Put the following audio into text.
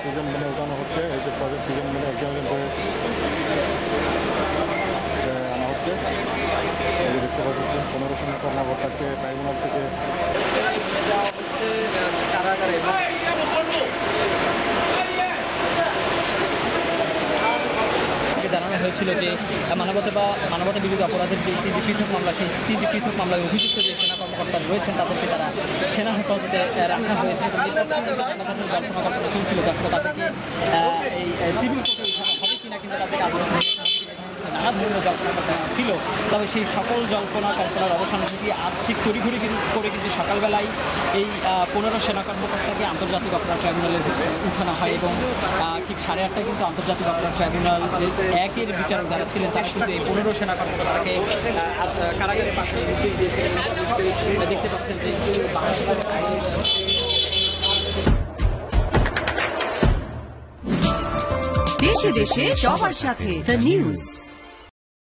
দুজন মিলে উঠানো হচ্ছে, এই যে প্রজেক্ট দুজন মিলে একজন করে আনা হচ্ছে। এই যে দেখতে পাচ্ছেন 1500 কর্মকর্তাকে ট্রাইব্যুনাল থেকে জানানো হয়েছিল যে মানবতা বিরোধী অপরাধের যে 3টি পৃথক মামলা, সেই 3টি পৃথক মামলায় অভিযুক্ত যে সেনা কর্মকর্তা রয়েছেন তাদেরকে তারা সেনা হেফাজতে রাখা হয়েছে এবং যে জল্পনা কল্পনা চলছিল আসলে তাদেরকে এই সিভিল কোর্টে উঠানো হবে কিনা, কিন্তু তাদেরকে আদালত নানা ধরনের জল্পনা কল্পনা ছিল। তবে সেই সকল জল্পনা কল্পনার অবসান ঘটিয়ে আজ ঠিক তড়িঘড়ি করে কিন্তু সকালবেলায় এই 15 সেনা কর্মকর্তাকে আন্তর্জাতিক অপরাধ ট্রাইব্যুনালে উঠানো হয় এবং ঠিক 8:30টায় কিন্তু আন্তর্জাতিক অপরাধ ট্রাইব্যুনাল একের বিচারক যারা ছিলেন তারা কিন্তু এই 15 সেনা কর্মকর্তাকে কারাগারে পাশে নির্দেশ দিয়েছিলেন। দেখতে পাচ্ছেন যে দেশে দেশে সবার সাথে দ্য নিউজ।